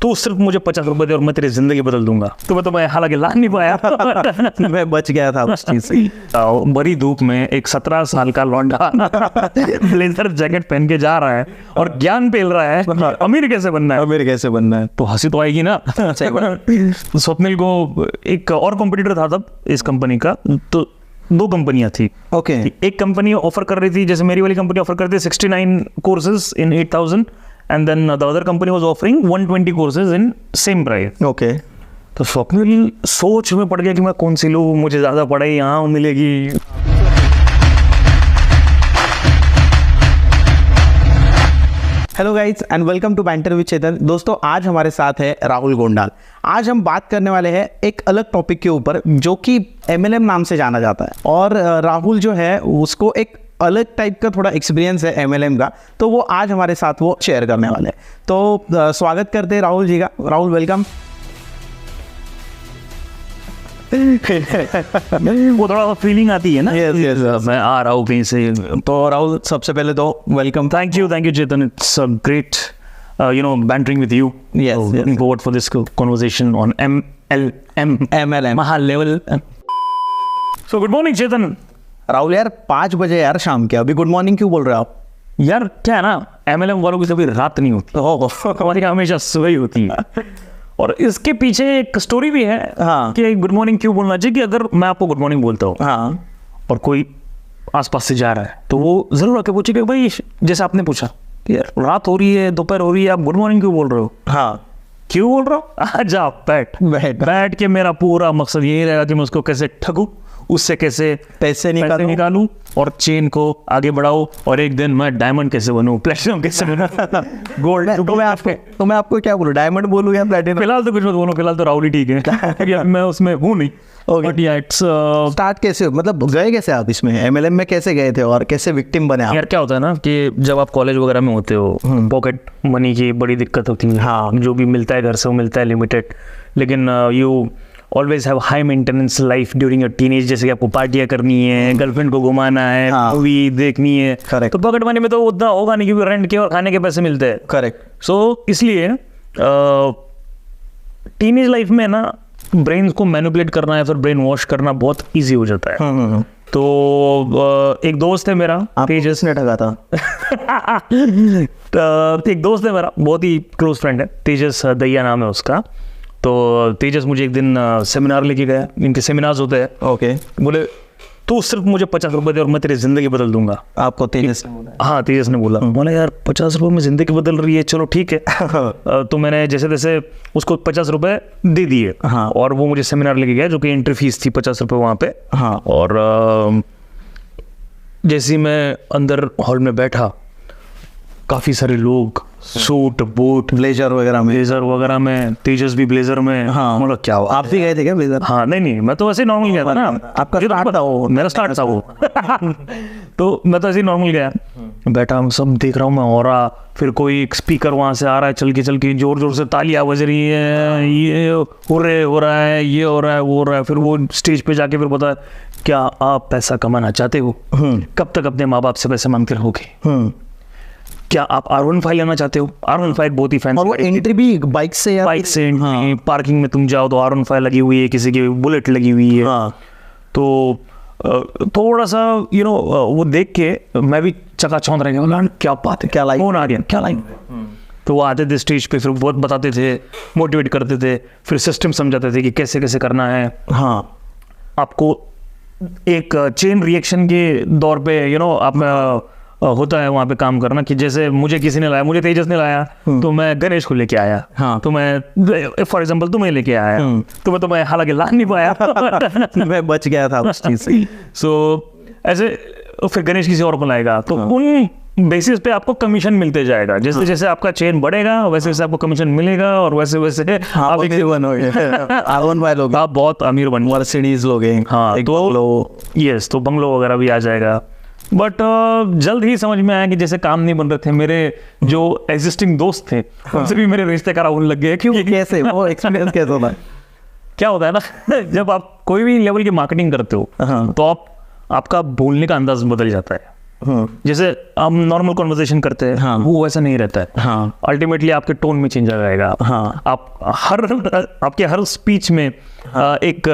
तू सिर्फ मुझे 50 रुपए दे और मैं तेरी जिंदगी बदल दूंगा। तो मैं हालांकि ला नहीं पाया मैं बच गया था उस चीज से। बड़ी धूप में एक 17 साल का लौंडा ब्लेजर जैकेट पहन के जा रहा है और ज्ञान पेल रहा है अमीर कैसे बनना है, मेरे कैसे बनना है। तो हंसी तो आएगी ना। स्वप्निल को एक और कॉम्पिटिटर था तब इस कंपनी का, तो 2 कंपनियां थी। ओके। एक कंपनी ऑफर कर रही थी, जैसे मेरी वाली कंपनी ऑफर करती है 69 courses in 8,000 and then the other company was offering 120 courses in same price. Okay. तो स्वप्निल सोच में पड़ गया कि मैं कौन सी लूँ, मुझे ज़्यादा पढ़ाई यहाँ मिलेगी। Hello guys and welcome to banter with Chetan. दोस्तों आज हमारे साथ है राहुल गोंडाल। आज हम बात करने वाले हैं एक अलग टॉपिक के ऊपर जो कि MLM नाम से जाना जाता है, और राहुल जो है उसको एक अलग टाइप का थोड़ा एक्सपीरियंस है MLM का, तो वो आज हमारे साथ वो शेयर करने वाले हैं। तो स्वागत करते हैं राहुल जी का। राहुल वेलकम। वो थोड़ा फीलिंग आती है ना। yes. मैं आ रहा हूँ कहीं से। तो राहुल सबसे पहले तो welcome. Thank you Chetan, it's a great bantering with you. Looking forward for this conversation on MLM high level. So good morning Chetan. Rahul यार 5 बजे यार शाम के, अभी गुड मॉर्निंग क्यों बोल रहे हो आप? यार क्या है ना, MLM वालों की कभी रात नहीं होती, हमारी हमेशा सुबह ही होती है। और इसके पीछे एक स्टोरी भी है। हाँ। कि गुड मॉर्निंग क्यों बोलना चाहिए, कि अगर मैं आपको गुड मॉर्निंग बोलता हूँ हाँ, और कोई आसपास से जा रहा है तो वो जरूर आके पूछे कि भाई, जैसे आपने पूछा कि यार रात हो रही है, दोपहर हो रही है, आप गुड मॉर्निंग क्यों बोल रहे हो? हाँ, क्यों बोल रहा हूँ? आजा बैठ के मेरा पूरा मकसद यही रहेगा कि मैं उसको कैसे ठगूं, उससे कैसे पैसे निकालूं और चेन को आगे बढ़ाऊं, और एक दिन मैं डायमंड कैसे बनूं, प्लेटिनम कैसे बनूं, गोल्ड। तो मैं आपको क्या बोलूं, डायमंड बोलूं या प्लेटिनम? फिलहाल तो कुछ मत बोलो, फिलहाल तो राहुल ही ठीक है। मैं उसमें हूँ नहीं। But yeah, स्टार्ट कैसे, मतलब गए कैसे आप इसमें, MLM में कैसे गए थे और कैसे विक्टिम बने आप? यार क्या होता है ना कि जब आप कॉलेज वगैरह में होते हो, पॉकेट मनी की बड़ी दिक्कत होती है। हाँ। जो भी मिलता है घर से वो मिलता है लिमिटेड, लेकिन you always have high maintenance life during your teenage. जैसे कि आपको पार्टियां करनी है, गर्लफ्रेंड को घुमाना है, मूवी देखनी है। Correct. तो पॉकेट मनी में तो उतना होगा नहीं, क्योंकि रेंट के और खाने के पैसे मिलते हैं। करेक्ट। सो इसलिए टीनेज लाइफ में ना ब्रेन को मैनिपुलेट करना है, फिर ब्रेन वॉश करना बहुत ईजी हो जाता है। तो एक दोस्त है मेरा, तेजस ने ठगा था। एक दोस्त है मेरा, बहुत ही क्लोज फ्रेंड है, तेजस दैया नाम है उसका। तो तेजस मुझे एक दिन सेमिनार लेके गया, इनके सेमिनार्स होते हैं। ओके। बोले तू सिर्फ मुझे 50 रुपए दे और मैं तेरी जिंदगी बदल दूंगा। आपको तेजस ने बोला? हाँ, तेजस ने बोला। बोले यार 50 रुपए में जिंदगी बदल रही है, चलो ठीक है। तो मैंने जैसे तैसे उसको 50 रुपए दे दिए। हाँ। और वो मुझे सेमिनार लेके गया, जो कि एंट्री फीस थी 50 रुपए वहाँ पे। हाँ। और जैसे ही मैं अंदर हॉल में बैठा, काफी सारे लोग सूट बूट ब्लेजर वगैरह में, तेजस भी ब्लेजर में। हाँ। मतलब क्या हुआ, आप भी गए थे क्या ब्लेजर? हाँ, नहीं मैं तो ऐसे नॉर्मल गया था ना। आपका स्टार्ट था वो? मेरा स्टार्ट था वो। तो मैं तो ऐसे नॉर्मल गया, बैठा हूँ, सब देख रहा हूँ मैं, और फिर कोई एक स्पीकर वहाँ से आ रहा है, चल के जोर जोर से तालियां बज रही है, ये हो रहा है, ये हो रहा है, वो हो रहा है। फिर वो स्टेज पे जाके फिर बता, क्या आप पैसा कमाना चाहते हो? कब तक अपने माँ बाप से पैसे मांगते रहोगे? क्या आप R15 लेना चाहते हो? R15 बहुत ही फैंसी। और वो एंट्री भी बाइक से हाँ। पार्किंग में तुम जाओ तो R15 लगी हुई है, किसी की बुलेट लगी हुई है। हाँ। तो थोड़ा सा वो देख के मैं भी चकाचौंध रह गया, क्या बात है, क्या लाइन, कौन आ गया, क्या लाइन। तो वो आते थे स्टेज पे, फिर बहुत बताते थे, मोटिवेट करते थे, फिर सिस्टम समझाते थे कि कैसे कैसे करना है। हाँ। आपको एक चेन रिएक्शन के दौर पे आप होता है वहाँ पे काम करना, कि जैसे मुझे किसी ने लाया, मुझे तेजस ने लाया, तो मैं गणेश को लेके आया। हाँ। तो मैं फॉर एग्जांपल तुम्हें लेके आया, तो मैं हालांकि ला नहीं पाया। मैं बच गया था उस चीज से। सो ऐसे फिर गणेश किसी और को लाएगा, तो उन बेसिस पे आपको कमीशन मिलते जाएगा। जैसे जैसे आपका चेन बढ़ेगा वैसे वैसे आपको कमीशन मिलेगा, और वैसे वैसे आप बहुत अमीर बन, मर्सिडीज लोगे। हाँ, तो बंगलो वगैरह भी आ जाएगा। बट जल्द ही समझ में आया कि जैसे काम नहीं बन रहे थे, मेरे जो एग्जिस्टिंग दोस्त थे उनसे भी मेरे रिश्ते खराब होने लग गए। क्यों, कैसे, वो एक्सपीरियंस कैसे होता है? क्या होता है ना, जब आप कोई भी लेवल की मार्केटिंग करते हो तो आपका बोलने का अंदाज बदल जाता है। जैसे हम नॉर्मल कॉन्वर्सेशन करते हैं हाँ। वो वैसा नहीं रहता है। हाँ अल्टीमेटली आपके टोन में चेंज आ जाएगा। हाँ। आप आपके हर स्पीच में एक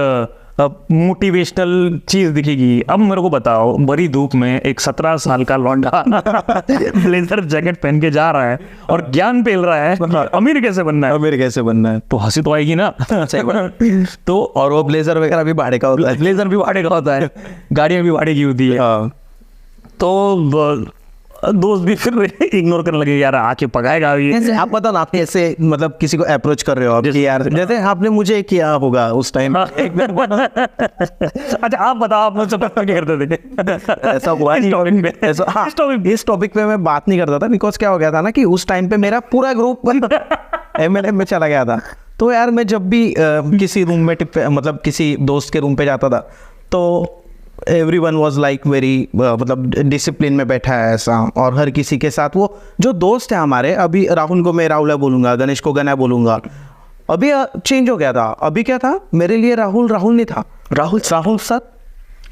मोटिवेशनल चीज दिखेगी। अब मेरे को बताओ, बड़ी धूप में एक 17 साल का लौंडा ब्लेजर जैकेट पहन के जा रहा है और ज्ञान पेल रहा है कि अमीर कैसे बनना है, मेरे कैसे बनना है। तो हंसी तो आएगी ना। सही बात। तो और वो ब्लेजर वगैरह भी भाड़े का होता है। ब्लेजर भी भाड़े का होता है, गाड़ियां भी भाड़े की होती है। हाँ। तो दोस्त भी फिर इग्नोर करने लगे, यार आके पकाएगा अभी। कैसे आप बताओ ना, आप कैसे मतलब किसी को अप्रोच कर रहे हो आप कि यार जैसे आपने मुझे किया होगा उस टाइम। अच्छा आप बताओ, आप मुझसे क्या करते थे? ऐसा हुआ इस topic पे। ऐसा हाँ, इस topic पे। इस टॉपिक पे मैं बात नहीं करता था, बिकॉज क्या हो गया था ना कि उस टाइम पे मेरा पूरा ग्रुप MLM में चला गया था। तो यार मैं जब भी किसी रूममेट पे मतलब किसी दोस्त के रूम पे जाता था तो एवरीवन वाज लाइक वेरी मतलब डिसिप्लिन में बैठा है ऐसा। और हर किसी के साथ वो जो दोस्त है हमारे, अभी राहुल को मैं राहुल बोलूंगा, गणेश को गना बोलूंगा। अभी चेंज हो गया था। अभी क्या था मेरे लिए, राहुल नहीं था, राहुल सर,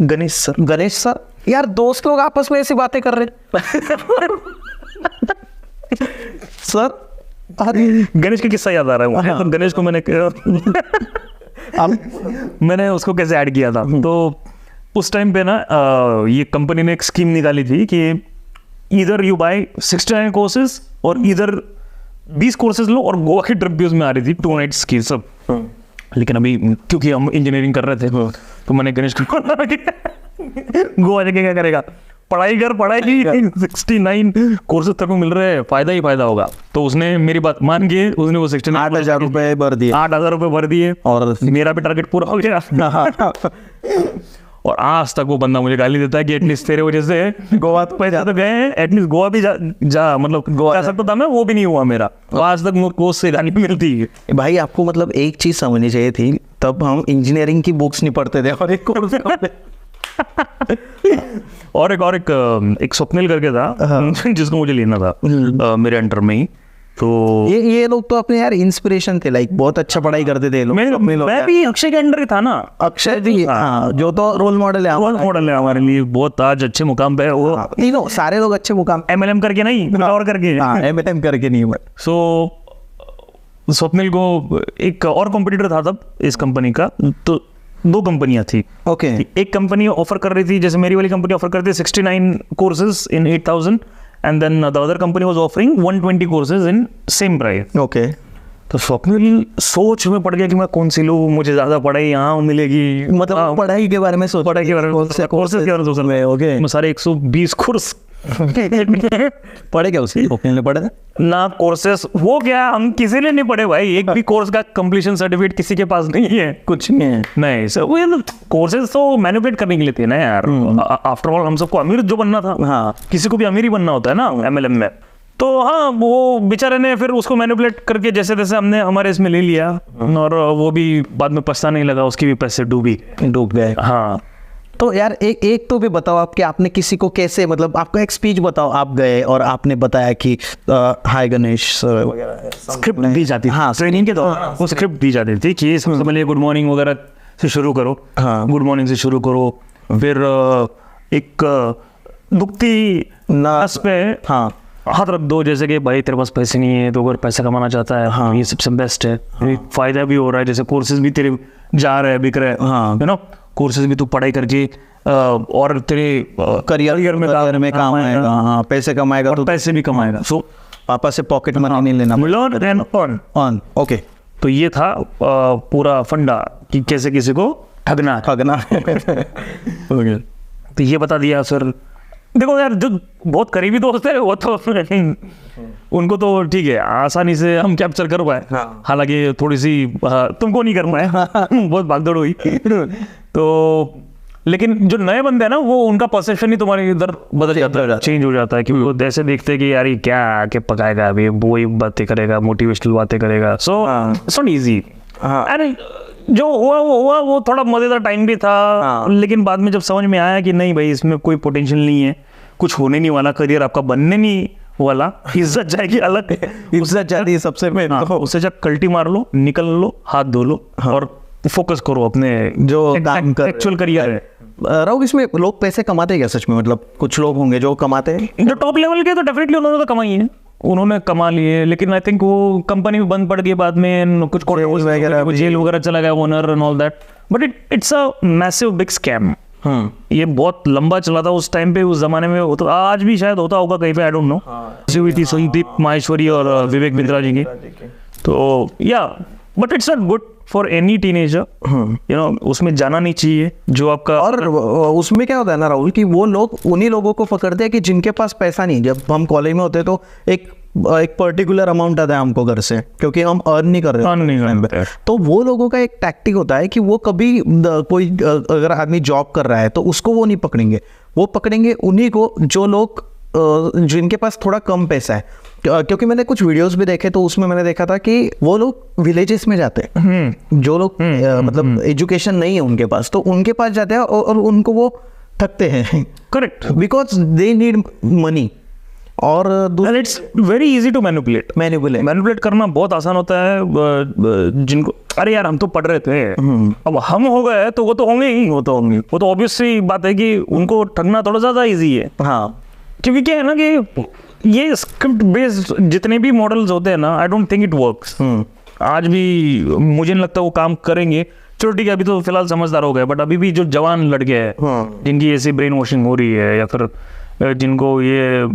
गणेश सर। यार दोस्त लोग आपस में ऐसी बातें कर रहे सर। गणेश का किस्सा याद आ रहा है। हाँ। तो गणेश को मैंने उसको कैसे ऐड किया था। तो उस टाइम पे ना ये कंपनी ने एक स्कीम निकाली थी कि इधर यू बाय 69 कोर्सेज और इधर 20 कोर्सेज लो, और गोवा की ट्रिप भी उसमें आ रही थी 2 नाइट्स की सब। लेकिन अभी क्योंकि हम इंजीनियरिंग कर रहे थे तो मैंने गणेश को गोवा जाके क्या करेगा, पढ़ाई 69 कोर्सेज तक में मिल रहे हैं, फायदा ही फायदा होगा। तो उसने मेरी बात मान के उसने वो 69 8,000 रुपए भर दिए। 8,000 रुपए भर दिए और मेरा भी टारगेट पूरा हो गया। और आज तक वो बंदा मुझे गाली देता है कि एटलीस्ट तेरे वजह से गोवा तो पैसा तो गए हैं, एटलीस्ट गोवा भी जा मतलब गोवा जा सकता था मैं, वो भी नहीं हुआ मेरा। तो आज तक मुझको उससे गाली मिलती है। भाई आपको मतलब एक चीज समझनी चाहिए थी, तब हम इंजीनियरिंग की बुक्स नहीं पढ़ते थे और एक कोर्स और एक स्वप्निल करके था जिसको मुझे लेना था मेरे अंडर में ही। तो ये लोग तो अपने यार इंस्पिरेशन थे, लाइक बहुत अच्छा पढ़ाई करते थे लोग। मैं भी अक्षय के अंडर था ना। अक्षय जी हाँ, जो तो रोल मॉडल है, रोल मॉडल है हमारे लिए, बहुत आज अच्छे मुकाम पे है वो। तीनों सारे लोग अच्छे मुकाम, MLM करके नहीं, कुछ और करके। हाँ MLM करके नहीं। बट सो स्वप्निल को एक और कॉम्पिटिटर था तब इस कंपनी का, तो 2 कंपनियां थी। ओके। एक कंपनी ऑफर कर रही थी, जैसे मेरी वाली कंपनी ऑफर करती है 69 courses in 8,000 and then the other company was offering 120 courses in same price. Okay. तो स्वप्निल सोच में पड़ गया कि मैं कौन सी लूँ, मुझे ज्यादा पढ़ाई यहाँ मिलेगी, मतलब पढ़ाई के बारे में सोच, पढ़ाई के बारे में कोर्सेज के बारे में सोच रहा। ओके। मैं सारे 120 कोर्स पढ़े क्या उसके ने पढ़े थे ना कोर्सेस। वो क्या, हम किसी ने नहीं पढ़े भाई, एक भी कोर्स का कंप्लीशन सर्टिफिकेट किसी के पास नहीं है, कुछ नहीं है। नहीं सर। वो कोर्सेज तो मैनिपुलेट करने के लिए थे ना यार। आफ्टर ऑल हम सबको अमीर जो बनना था, हाँ। किसी को भी अमीर ही बनना होता है ना MLM में। तो हाँ, वो बेचारे ने फिर उसको मैनिपुलेट करके जैसे तैसे हमने हमारे इसमें ले लिया, और वो भी बाद में पछता नहीं लगा, उसके भी पैसे डूब गए। हाँ। तो यार एक तो भी बताओ आप कि आपने किसी को कैसे, मतलब आपका एक स्पीच बताओ, आप गए और आपने बताया कि हाय गणेश सर वगैरह, स्क्रिप्ट दी जाती थी। हाँ, ट्रेनिंग के दौरान वो स्क्रिप्ट दी जाती थी कि सबसे पहले गुड मॉर्निंग वगैरह से शुरू करो। हाँ। गुड मॉर्निंग से शुरू करो, फिर एक दुखती नस पे हाँ हाथ रख दो, जैसे कि भाई तेरे पास पैसे नहीं है तो अगर पैसा कमाना चाहता है, हाँ, ये सबसे बेस्ट है। फायदा भी हो रहा है, जैसे कोर्सेज भी तेरे जा रहे हैं, बिक रहे हैं, हाँ, यू नो, कोर्सेज भी तू पढ़ाई करके और तेरे करियर में काम आएगा, हाँ, पैसे कमाएगा तो पैसे भी कमाएगा। सो पापा से पॉकेट मनी नहीं लेना, learn and earn on. Okay, तो ये था पूरा फंडा कि कैसे किसी को ठगना। तो ये बता दिया सर। देखो यार, जो बहुत करीबी दोस्त है वो तो उनको तो ठीक है, आसानी से हम कैप्चर कर पाए। हाँ। हालांकि थोड़ी सी तुमको नहीं कर पाए, बहुत भागदौड़ हुई। तो लेकिन जो नए बंदे हैं ना, वो उनका परसेप्शन ही तुम्हारे इधर बदल जाता है, चेंज हो जाता है, कि वो ऐसे देखते हैं कि यार ये क्या आके पकाएगा, अभी वही बातें करेगा, मोटिवेशनल बातें करेगा। So it's not easy. अरे जो हुआ वो हुआ, वो थोड़ा मजेदार टाइम भी था, लेकिन बाद में जब समझ में आया कि नहीं भाई, इसमें कोई पोटेंशियल नहीं है, कुछ होने नहीं वाला, करियर आपका बनने नहीं वाला, इज्जत जाएगी अलग, इज्जत जाती है सबसे में। उससे जब कल्टी मार लो, निकल लो, हाथ धो लो, और फोकस करो अपने जो काम कर एक्चुअल करियर है। राहुल इसमें लोग पैसे कमाते हैं क्या सच में? मतलब कुछ लोग होंगे जो कमाते हैं। जो टॉप लेवल के तो डेफिनेटली उन्होंने तो कमाई है, उन्होंने कमा लिए, लेकिन आई थिंक वो कंपनी भी बंद पड़ गई बाद में, कुछ जेल वगैरह चला गया owner and all that, but it's a massive big scam. ये बहुत लंबा चला था उस टाइम पे, उस जमाने में। तो आज भी शायद होता होगा कहीं पे, आई डोंट नो। हुई थी संदीप माहेश्वरी और विवेक बिंद्रा जी की। तो या but it's not good for any teenager, you know, उसमें जाना नहीं चाहिए जो आपका। और उसमें क्या होता है ना राहुल कि वो लोग उन्हीं लोगों को पकड़ते हैं कि जिनके पास पैसा नहीं। जब हम कॉलेज में होते तो एक पर्टिकुलर अमाउंट आता है हमको घर से, क्योंकि हम अर्न नहीं कर रहे। तो वो लोगों का एक टैक्टिक होता है कि वो कभी कोई अगर आदमी जॉब कर रहा है तो उसको वो नहीं पकड़ेंगे, वो पकड़ेंगे उन्हीं को जो लोग जिनके पास थोड़ा कम पैसा है। क्योंकि मैंने कुछ वीडियोस भी देखे तो उसमें मैंने देखा था कि वो लोग विलेजेस में जाते हैं, जो लोग मतलब एजुकेशन नहीं है उनके पास, तो उनके पास जाते हैं और उनको वो ठगते हैं। Correct, because they need money. और it's very easy to manipulate करना बहुत आसान होता है। जिनको अरे यार हम तो पढ़ रहे थे, अब हम हो गए तो वो तो होंगे ही, वो तो ऑब्वियसली बात है कि उनको ठगना थोड़ा ज्यादा इजी है। हाँ, क्योंकि क्या है ना कि ये स्क्रिप्ट बेस्ड जितने भी मॉडल्स होते हैं ना, I don't think it works. आज भी मुझे नहीं लगता वो काम करेंगे। चलो ठीक है, अभी तो फिलहाल समझदार हो गए, बट अभी भी जो जवान लड़के हैं जिनकी ऐसी ब्रेन वॉशिंग हो रही है, या फिर जिनको ये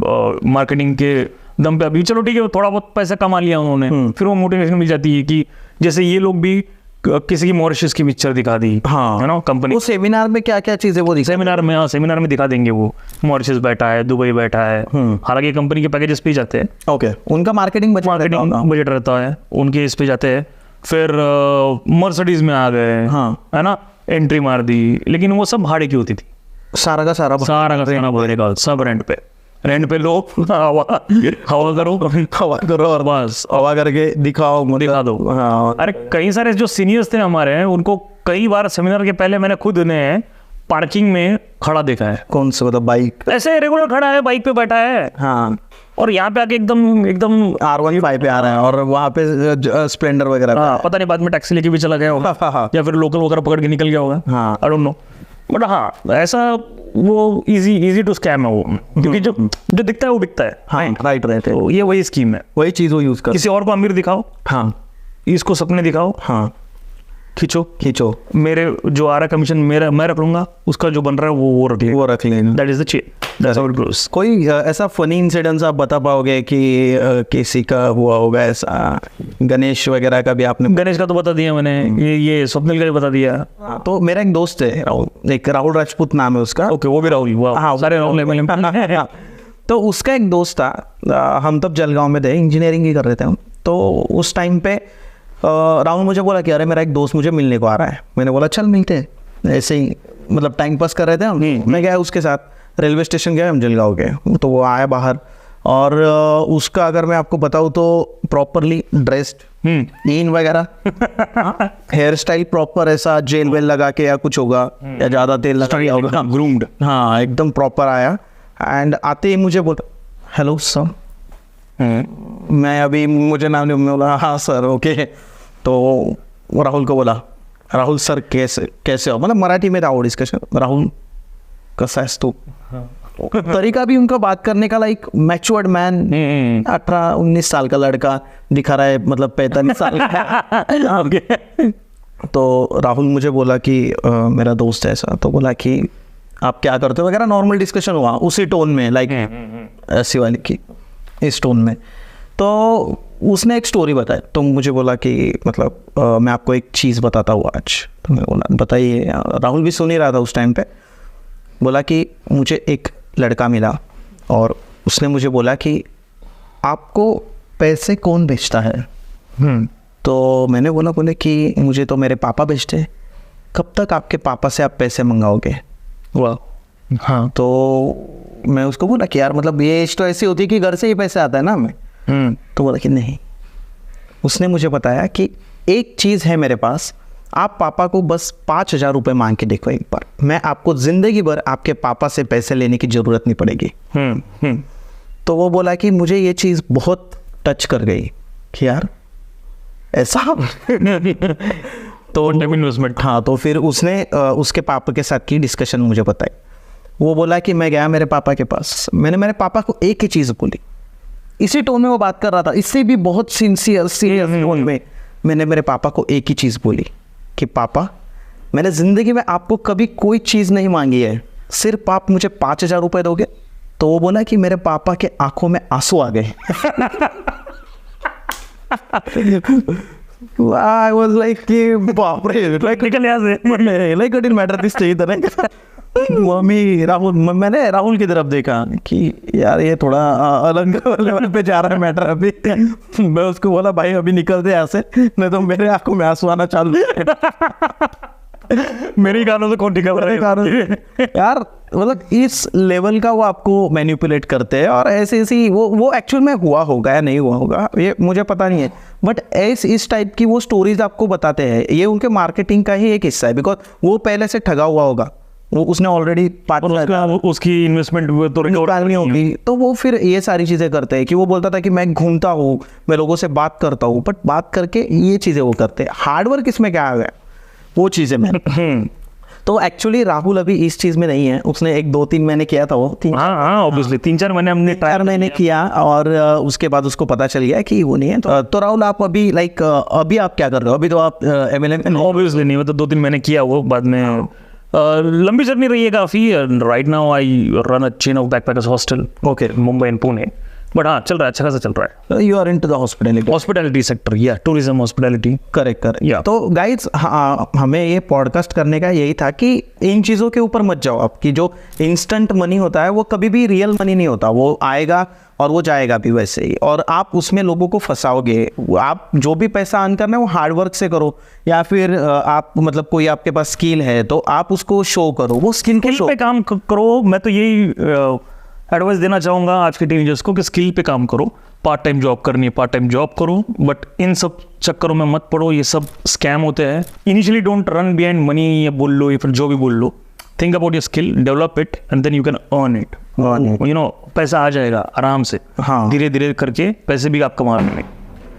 मार्केटिंग के दम पे, अभी चलो ठीक है थोड़ा बहुत पैसा कमा लिया उन्होंने, फिर वो मोटिवेशन मिल जाती है कि जैसे ये लोग भी किसी की मॉरिशस की पिक्चर दिखा दी, है ना, कंपनी। वो सेमिनार में क्या क्या चीजें वो सेमिनार में दिखा देंगे, वो मॉरिशस बैठा है, दुबई बैठा है। हालांकि कंपनी के पैकेजेस पे जाते हैं। ओके, उनका मार्केटिंग बजट रहता है, उनके इस पे जाते हैं। फिर मर्सिडीज में आ गए, है ना, एंट्री मार दी, लेकिन वो सब भाड़े की होती थी, सारा का सारा भरने का, सब रेंट पे लो, हवा करो और बस हवा करके दिखा दो। हाँ। अरे कई सारे जो सीनियर्स थे हमारे, उनको कई बार सेमिनार के पहले मैंने खुद उन्हें पार्किंग में खड़ा देखा है। कौन सा? मतलब बाइक ऐसे रेगुलर खड़ा है, बाइक पे बैठा है। हाँ। और यहाँ पे आके एकदम R15 पे आ रहा है, और वहाँ पे स्प्लेंडर वगैरह। पता नहीं बाद में टैक्सी लेके भी चला गया होगा, या फिर लोकल वगैरह पकड़ के निकल गया होगा। आई डोंट नो, बट हाँ ऐसा वो इजी टू स्कैम है वो, क्योंकि जो दिखता है वो बिकता है। हाँ, राइट। तो ये वही स्कीम है, वही चीज वो यूज कर। किसी और को अमीर दिखाओ, हाँ, इसको सपने दिखाओ, हाँ, खींचो, मेरे जो आ रहा कमीशन मैं रख लूंगा, उसका जो बन रहा है वो रख लेना। That is the chain, that's how it goes. कोई ऐसा फनी इंसिडेंस आप बता पाओगे कि किसी का हुआ होगा ऐसा? गणेश वगैरह का भी आपने? गणेश का तो बता दिया मैंने, ये स्वप्निल का भी बता दिया। तो मेरा एक दोस्त है राहुल, एक राहुल राजपूत नाम है उसका। ओके, वो भी राहुल हुआ। हाँ, सारे राहुल। तो उसका एक दोस्त था, हम तब जलगांव में थे, इंजीनियरिंग ही कर रहे थे हम। तो उस टाइम पे राहुल मुझे बोला कि अरे मेरा एक दोस्त मुझे मिलने को आ रहा है। मैंने बोला चल मिलते हैं, ऐसे ही मतलब टाइम पास कर रहे थे हम। मैं गया उसके साथ, रेलवे स्टेशन गया हम जलगांव के। तो वो आया बाहर, और उसका अगर मैं आपको बताऊँ तो प्रॉपरली ड्रेस्ड, इन वगैरह, हेयर स्टाइल प्रॉपर, ऐसा जेल वेल लगा के या कुछ होगा, या ज़्यादा तेल लगा होगा, ग्रूम्ड। हाँ, एकदम प्रॉपर आया। एंड आते ही मुझे बोला हेलो सर। मैं अभी मुझे नाम नहीं बोला, हाँ सर ओके। तो राहुल को बोला, राहुल सर कैसे हो, मतलब मराठी में था वो डिस्कशन। राहुल कैसा है तू? तरीका भी उनका बात करने का लाइक मैच्योर्ड मैन, 18-19 साल का लड़का दिखा रहा है, मतलब 45 साल का। तो राहुल मुझे बोला कि मेरा दोस्त है ऐसा। तो बोला कि आप क्या करते हो वगैरह, नॉर्मल डिस्कशन हुआ उसी टोन में, लाइक ऐसी वाली की, इस टोन में। तो उसने एक स्टोरी बताई, तो मुझे बोला कि मतलब मैं आपको एक चीज़ बताता हूँ आज। तो मैं बोला बताइए। राहुल भी सुन ही रहा था उस टाइम पे। बोला कि मुझे एक लड़का मिला और उसने मुझे बोला कि आपको पैसे कौन भेजता है? तो मैंने बोले कि मुझे तो मेरे पापा भेजते हैं। कब तक आपके पापा से आप पैसे मंगाओगे? वाह। हाँ। तो मैं उसको बोला कि यार मतलब ये एज तो ऐसी होती है कि घर से ही पैसे आता है ना हमें। तो बोला कि नहीं। उसने मुझे बताया कि एक चीज़ है मेरे पास, आप पापा को बस 5,000 रुपये मांग के देखो एक बार, मैं आपको ज़िंदगी भर आपके पापा से पैसे लेने की ज़रूरत नहीं पड़ेगी। तो वो बोला कि मुझे ये चीज़ बहुत टच कर गई कि यार ऐसा तो इन्वेस्टमेंट। हाँ, तो फिर उसने उसके पापा के साथ की डिस्कशन मुझे बताई। वो बोला कि मैं गया मेरे पापा के पास, मैंने मेरे पापा को एक ही चीज़ बोली, इसी टोन में वो बात कर रहा था, इससे भी बहुत सिंसियर सीरियस टोन में मैंने मेरे पापा को एक ही चीज़ बोली कि पापा, मैंने ज़िंदगी में आपको कभी कोई चीज़ नहीं मांगी है, सिर्फ आप मुझे 5,000 रुपये दोगे। तो वो बोला कि मेरे पापा के आंखों में आंसू आ गए। I was like कि बाप रे, निकल यहाँ से। like it didn't matter this चाहिए था। मम्मी राहुल, मैंने राहुल की तरफ देखा कि यार ये थोड़ा अलग लेवल पे जा रहा है मैटर अभी। मैं उसको बोला भाई अभी निकल दे यहाँ से, नहीं तो मेरे आंखों में आंसू आना चालू है। मेरे गानों से कौन निकल रहा है यार, मतलब इस लेवल का वो आपको मैनिपुलेट करते हैं, और ऐसे ऐसी वो एक्चुअल में हुआ होगा या नहीं हुआ होगा ये मुझे पता नहीं है, बट इस टाइप की वो स्टोरीज आपको बताते हैं, ये उनके मार्केटिंग का ही एक हिस्सा है, बिकॉज वो पहले से ठगा हुआ होगा, वो उसने ऑलरेडी उसकी इन्वेस्टमेंट तो रिकवर नहीं होगी, तो वो फिर ये सारी चीज़ें करते हैं कि वो बोलता था कि मैं घूमता हूँ, मैं लोगों से बात करता हूँ, बट बात करके ये चीज़ें वो करते हैं। हार्डवर्क इसमें क्या आ गया, वो चीज़ें मैं तो एक्चुअली राहुल अभी इस चीज़ में नहीं है, उसने 1-2-3 महीने किया था, वो हाँ ऑब्वियसली 3-4 महीने हमने 4 महीने किया, और उसके बाद उसको पता चल गया कि वो नहीं है। तो राहुल आप अभी अभी आप क्या कर रहे हो? अभी तो आप MLM ऑब्वियसली नहीं, मतलब 2-3 महीने किया वो, बाद में लंबी जर्नी रही है काफ़ी। Right now I run a chain of backpackers hostel, okay, Mumbai and Pune, but हाँ चल रहा है, अच्छा खासा चल रहा है। You are into the hospitality sector, या टूरिज्म हॉस्पिटैलिटी। करेक्ट। तो गाइज, हमें ये पॉडकास्ट करने का यही था कि इन चीज़ों के ऊपर मत जाओ आप, कि जो इंस्टेंट मनी होता है वो कभी भी रियल मनी नहीं होता, वो आएगा और वो जाएगा भी वैसे ही, और आप उसमें लोगों को फंसाओगे। आप जो भी पैसा अर्न करना है वो हार्डवर्क से करो, या फिर आप मतलब कोई आपके पास स्किल है तो आप उसको शो करो, वो स्किल को शो पे काम करो। मैं तो यही एडवाइस देना चाहूँगा आज के टीनेजर्स को कि स्किल पे काम करो। पार्ट टाइम जॉब करनी है, पार्ट टाइम जॉब करो, बट इन सब चक्करों में मत पड़ो, ये सब स्कैम होते हैं। Initially don't run behind money, या बोल लो या फिर जो भी बोल लो, think about your skill, develop it and then you can earn it. You know, पैसा आ जाएगा आराम से, हाँ, धीरे धीरे करके पैसे भी आप कमा लेंगे।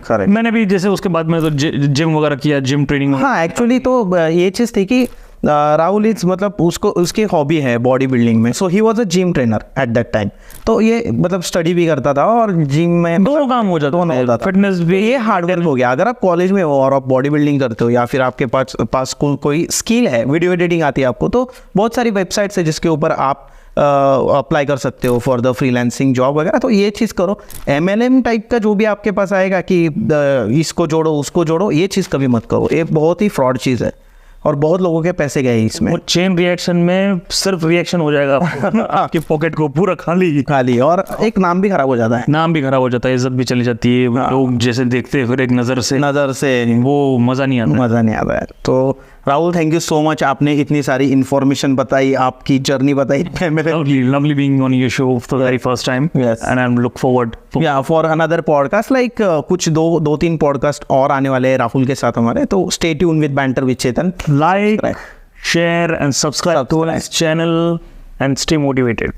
करेक्ट। मैंने भी जैसे उसके बाद में तो जिम वगैरह किया, जिम ट्रेनिंग। हाँ, एक्चुअली तो ये चीज़ थी कि राहुल इज मतलब उसकी हॉबी है बॉडी बिल्डिंग में, so he was a gym trainer at that time. तो ये मतलब स्टडी भी करता था और जिम में दोनों काम हो जाता था, फिटनेस भी। ये हार्डवर्क हो गया। अगर आप कॉलेज में हो और आप बॉडी बिल्डिंग करते हो, या फिर आपके पास कोई स्किल है, वीडियो एडिटिंग आती है आपको, तो बहुत सारी वेबसाइट्स है जिसके ऊपर आप अप्लाई कर सकते हो फॉर द फ्रीलांसिंग जॉब वगैरह। तो ये चीज़ करो। MLM टाइप का जो भी आपके पास आएगा कि इसको जोड़ो उसको जोड़ो, ये चीज़ कभी मत करो, ये बहुत ही फ्रॉड चीज़ है और बहुत लोगों के पैसे गए इसमें। वो चेन रिएक्शन में सिर्फ रिएक्शन हो जाएगा आपकी पॉकेट को पूरा खाली, और एक नाम भी खराब हो जाता है, नाम भी खराब हो जाता है, इज्जत भी चली जाती है। लोग जैसे देखते हैं फिर एक नज़र से वो मज़ा नहीं आता है। तो Rahul, thank you so much, आपने इतनी सारी इन्फॉर्मेशन बताई, आपकी जर्नी बताई। Lovely being on your show for the very first time. Yes. And I'm look forward for another podcast, like कुछ 2-3 पॉडकास्ट और आने वाले हैं राहुल के साथ हमारे, तो stay tuned with Banter with Chetan. Like, share and subscribe to this channel and stay motivated.